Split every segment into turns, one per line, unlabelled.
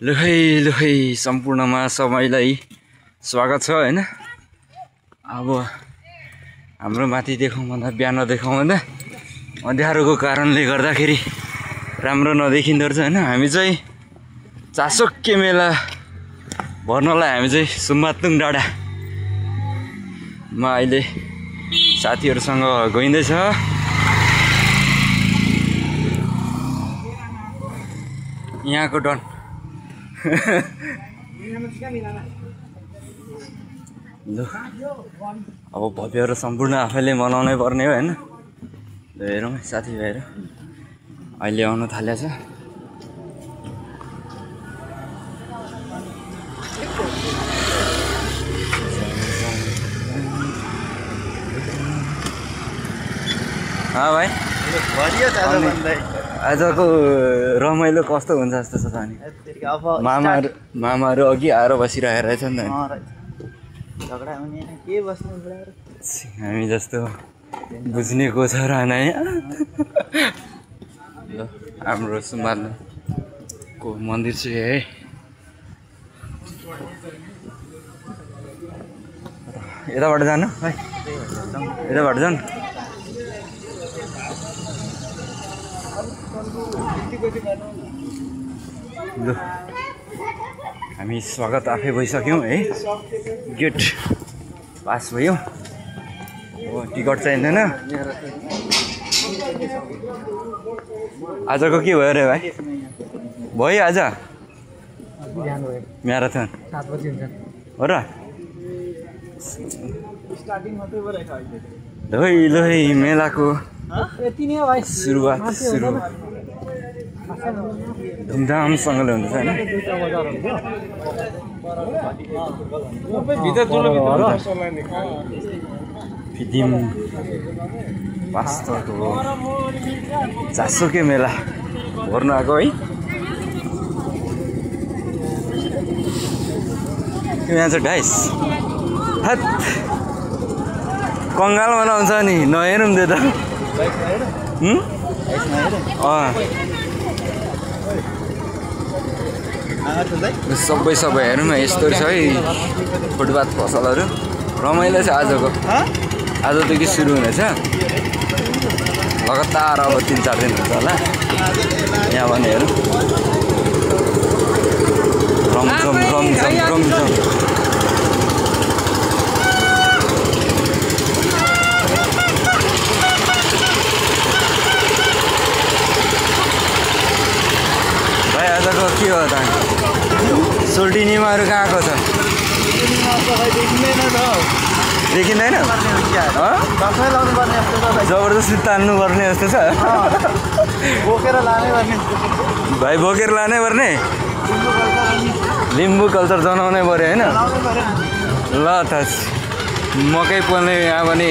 लुखै सम्पूर्णमा सबैलाई स्वागत छ हैन। अब हाम्रो माथि देखाउँ भन्दा बिहान देखाउँ भन्दा अँध्यारोको कारणले गर्दाखेरि राम्रो नदेखिँदो रहेछ हैन। हामी चाहिँ चासोके मेला भर्नलाई हामी चाहिँ सुम्बातुङ डाँडामा अहिले साथीहरूसँग गइँदैछ। यहाँको डन ल अब भव्य र सम्पूर्ण आफैले मनाउनै पर्ने हो हैन। हेरौँ साथीभाइहरू अहिले आउन थालेछ। भाइ आजको रमाइलो कस्तो हुन्छ जस्तो छ अनि मामाहरू अघि आएर बसिरहेको रहेछ नि त। हामी जस्तो बुझ्ने को छ र नै। ल हाम्रो सुम्बातको मन्दिर चाहिँ है यताबाट जानु भाइ, यताबाट जानु। ल हामी स्वागत आफै भइसक्यौँ है। गेट पास भयो। हो टिकट चाहिँदैन। आजको के भयो रे भाइ? भयो आज म्याराथन 7 बजी हुन्छ हो र। लोही मेलाको सुरुवात सुरु धुमधामसँगले हुन्छ हैन। फिदिम वास्तवको चासोके मेला भर्न आएको है। यहाँ चाहिँ ढाइस हत कङ्गालमा नआउँछ नि नहेरौँ त्यो त। सबै हेरौँ यस्तो छ है फुटपाथ पसलहरू। रमाइलो छ आजको। आजदेखि सुरु हुनेछ लगातार। अब 3-4 दिन हुन्छ होला यहाँ भने हेरौँ। रमझम भाइ आजको के हो त? सोल्टिनीमाहरू कहाँको छ? देखिँदैन। जबरजस्ती तान्नुपर्ने जस्तो छ भाइ। बोकेर लानै पर्ने। लिम्बू कल्चर जनाउनै पर्यो होइन। ल त मकै पोल्ने यहाँ पनि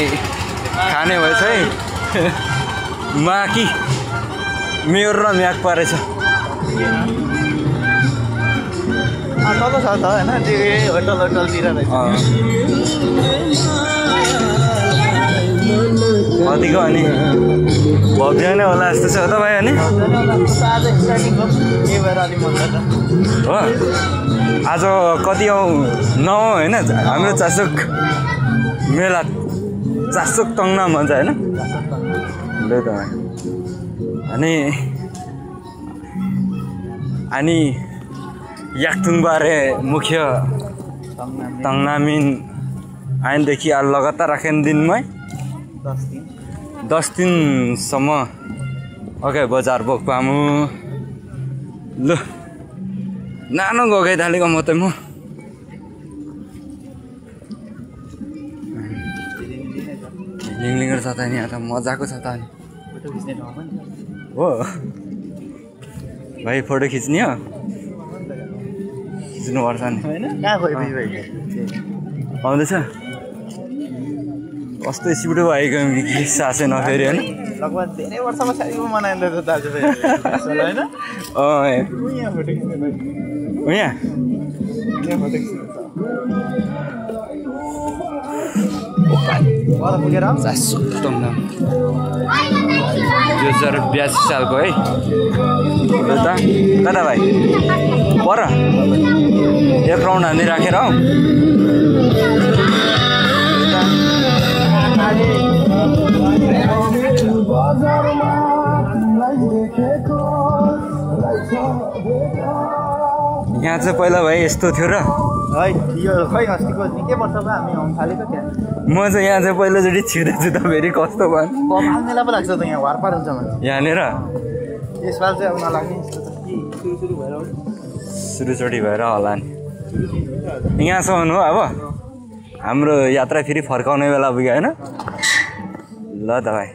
खाने भएछ है। माकी मेयर र म्याक पारेछ।
तल छ त हैन त्यो होटलतिर
अधिक अनि भव्य नै होला जस्तो छ त भाइ। अनि हो आज कति आउँ 9 होइन हाम्रो चासोक मेला चासोक तङनाम भन्छ होइन। ल त अनि याक्थुङबारे मुख्य तङनामिन आइनदेखि लगातार राखेन दिनमै 10 दिनसम्म ओके बजार बोक पामु। ल नानो गगै थालेको म त म लिङलिङहरू छ त नि। यहाँ त मजाको छ त नि हो भाइ। फोटो खिच्ने हो खिच्नुपर्छ नि आउँदैछ। कस्तो स्पिडो आएको कि सासै नफेरि होइन।
लगभग धेरै वर्ष पछाडि मनाइँदैछ दाजुभाइ हैन।
यहाँ
पर पुगेर
2082 सालको है ल त कता भाइ पर एक राउन्ड हान्दै राखेर हौ यहाँ चाहिँ पहिला भाइ यस्तो थियो र
है यो खै अस्तिको निकै वर्ष भयो हामी आउनु थालेको त्यहाँ
म चाहिँ यहाँ चाहिँ पहिलोचोटि छिर्दैछु त फेरि कस्तो भयो
कमाल मेला पो लाग्छ त यहाँ वारपार हुन्छ मान्छे
यहाँनिर
यसपाल चाहिँ अब नलाग्ने सुरु भएर
सुरुचोटि भएर होला नि यहाँसम्म हो अब हाम्रो यात्रा फेरि फर्काउने बेला पुग्यो होइन ल त भाइ